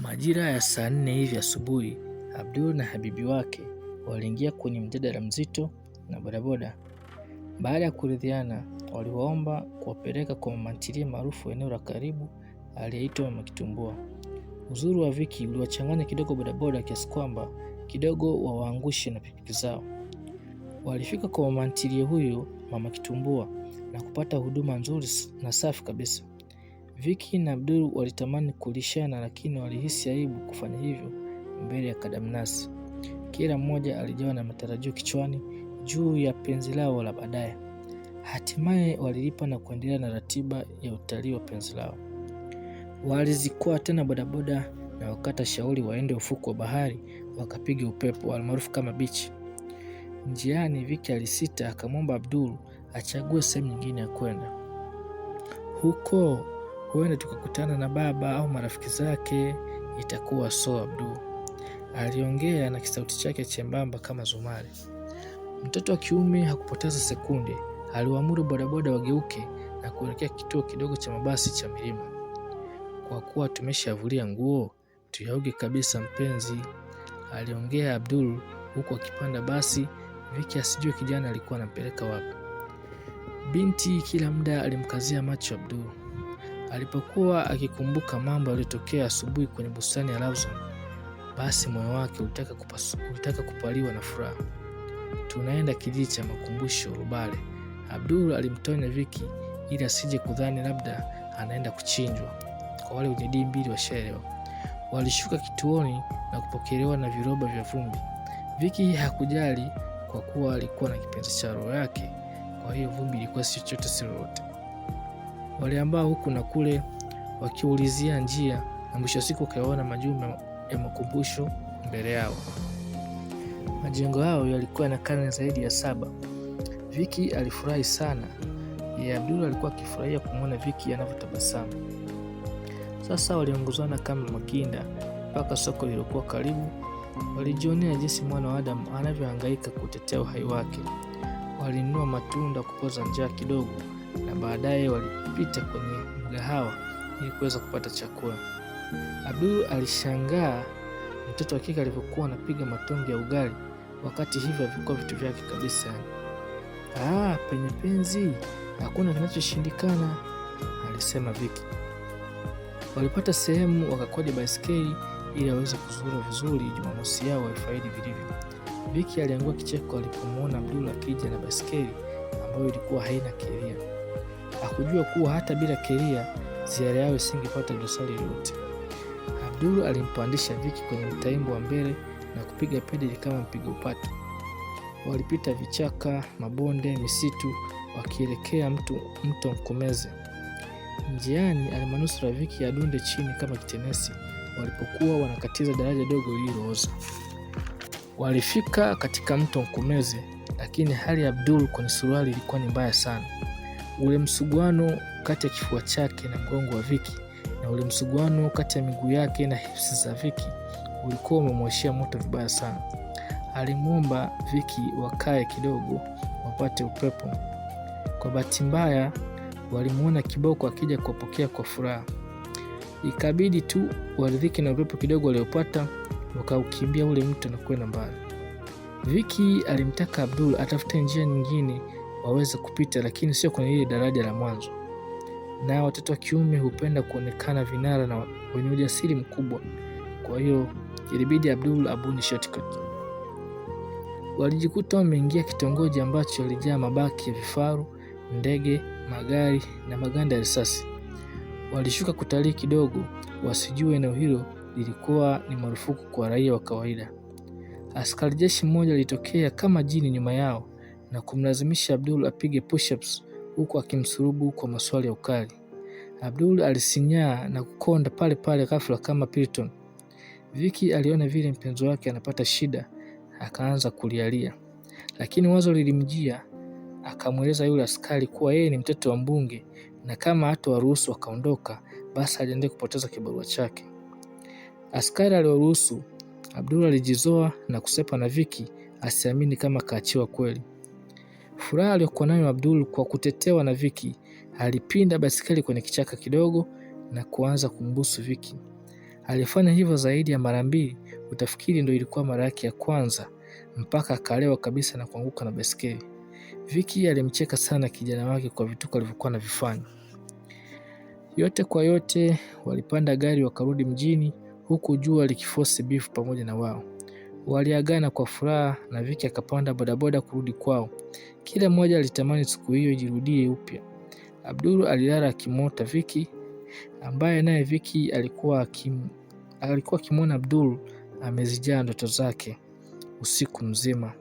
Majira ya saa 4 hivi asubuhi, Abdul na habibi wake waliingia kwenye mjadala mzito na bodaboda. Baada ya kuridhiana, waliwaomba kuwapeleka kwa mama ntilie maarufu eneo la karibu aliyeitwa Mama Kitumbua. Uzuri wa Viki uliwachanganya kidogo bodaboda kiasi kwamba kidogo wawaangushe na pikipiki zao. Walifika kwa mama ntilie huyo, Mama Kitumbua, na kupata huduma nzuri na safi kabisa. Viki na Abdul walitamani kulishana, lakini walihisi aibu kufanya hivyo mbele ya kadamnasi. Kila mmoja alijawa na matarajio kichwani juu ya penzi lao la baadaye. Hatimaye walilipa na kuendelea na ratiba ya utalii wa penzi lao. Walizikuwa tena bodaboda na wakata shauri waende ufuko wa bahari wakapiga upepo almaarufu kama beach. Njiani Viki alisita, akamwomba Abdul achague sehemu nyingine ya kwenda. Huko huenda tukakutana na baba au marafiki zake, itakuwa Abdul aliongea na kisauti chake chembamba kama zumari. Mtoto wa kiume hakupoteza sekunde, aliwaamuru bodaboda wageuke na kuelekea kituo kidogo cha mabasi cha Milima. Kwa kuwa tumeshavulia nguo, tuyaoge kabisa mpenzi, aliongea Abdul huku akipanda basi. Viki asijue kijana alikuwa anampeleka wapi. Binti kila muda alimkazia macho Abdul. Alipokuwa akikumbuka mambo yaliyotokea asubuhi kwenye bustani ya Lawson, basi moyo wake ulitaka kupaliwa na furaha. Tunaenda kijiji cha makumbusho Rubale, Abdul alimtonya Viki ili asije kudhani labda anaenda kuchinjwa. Kwa wale wenye dini mbili washaelewa. Walishuka kituoni na kupokelewa na viroba vya vumbi. Viki hakujali kwa kuwa alikuwa na kipenzi cha roho yake, kwa hiyo vumbi ilikuwa si chochote si lolote. Waliambaa huku na kule wakiulizia njia, na mwisho wa siku wakaona majumba ya makumbusho mbele yao. Majengo hayo yalikuwa na karne zaidi ya 7. Viki alifurahi sana. Abdul alikuwa akifurahia kumwona Viki anavyotabasamu. Sasa waliongozana kama makinda mpaka soko lililokuwa karibu. Walijionea jinsi mwana wa Adam anavyohangaika kutetea uhai wake. Walinunua matunda kupoza njaa kidogo, na baadaye walipita kwenye mgahawa ili kuweza kupata chakula. Abdul alishangaa mtoto wa kike alivyokuwa anapiga matonge ya ugali, wakati hivyo havikuwa vitu vyake kabisa. Penye penzi hakuna kinachoshindikana, alisema Viki. Walipata sehemu wakakodi baiskeli ili aweze kuzuru vizuri Jumamosi yao waifaidi vilivyo. Viki aliangua kicheko alipomwona Abdul akija na baiskeli ambayo ilikuwa haina keria. Hakujua kuwa hata bila keria ziara yao isingepata dosari yoyote. Abdul alimpandisha Viki kwenye mtaimbo wa mbele na kupiga pedali kama mpiga upato. Walipita vichaka, mabonde, misitu wakielekea mto Mkomeze. Njiani alimanusura Viki adunde chini kama kitenesi walipokuwa wanakatiza daraja dogo lililooza. Walifika katika mto Mkomeze, lakini hali ya Abdul kwenye suruali ilikuwa ni mbaya sana. Ule msuguano kati ya kifua chake na mgongo wa Viki na ule msuguano kati ya miguu yake na hipsi za Viki ulikuwa umemwashia moto vibaya sana. Alimwomba Viki wakae kidogo wapate upepo. Kwa bahati mbaya walimuona kiboko akija kuwapokea kwa furaha. Ikabidi tu waridhike na upepo kidogo waliopata, wakaukimbia ule mto na kwenda mbali. Viki alimtaka Abdul atafute njia nyingine waweze kupita, lakini sio kwenye ile daraja la mwanzo. Na watoto wa kiume hupenda kuonekana vinara na wenye ujasiri mkubwa, kwa hiyo ilibidi Abdul abuni shortcut. Walijikuta wameingia kitongoji ambacho walijaa mabaki ya vifaru, ndege, magari na maganda ya risasi. Walishuka kutalii kidogo, wasijue eneo hilo lilikuwa ni marufuku kwa raia wa kawaida. Askari jeshi mmoja alitokea kama jini nyuma yao na kumlazimisha Abdul apige push-ups huku akimsurubu kwa maswali ya ukali. Abdul alisinyaa na kukonda pale pale ghafla kama Pilton. Viki aliona vile mpenzi wake anapata shida, akaanza kulialia. Lakini wazo lilimjia, akamweleza yule askari kuwa yeye ni mtoto wa mbunge na kama hatawaruhusu wakaondoka, basi ajiandae kupoteza kibarua chake. Askari aliwaruhusu. Abdul alijizoa na kusepa na Viki asiamini kama kaachiwa kweli. Furaha aliyokuwa nayo Abdul kwa kutetewa na Viki, alipinda baiskeli kwenye kichaka kidogo na kuanza kumbusu Viki. Alifanya hivyo zaidi ya mara 2, utafikiri ndio ilikuwa mara yake ya kwanza, mpaka akalewa kabisa na kuanguka na baiskeli. Vicky alimcheka sana kijana wake kwa vituko alivyokuwa anavifanya. Yote kwa yote, walipanda gari wakarudi mjini, huku jua likiforce beef pamoja na wao. Waliagana kwa furaha na Vicky akapanda bodaboda kurudi kwao. Kila mmoja alitamani siku hiyo ijirudie upya. Abdul alilala akimwota Vicky, ambaye naye Vicky alikuwa akimwona Abdul amezijaa ndoto zake usiku mzima.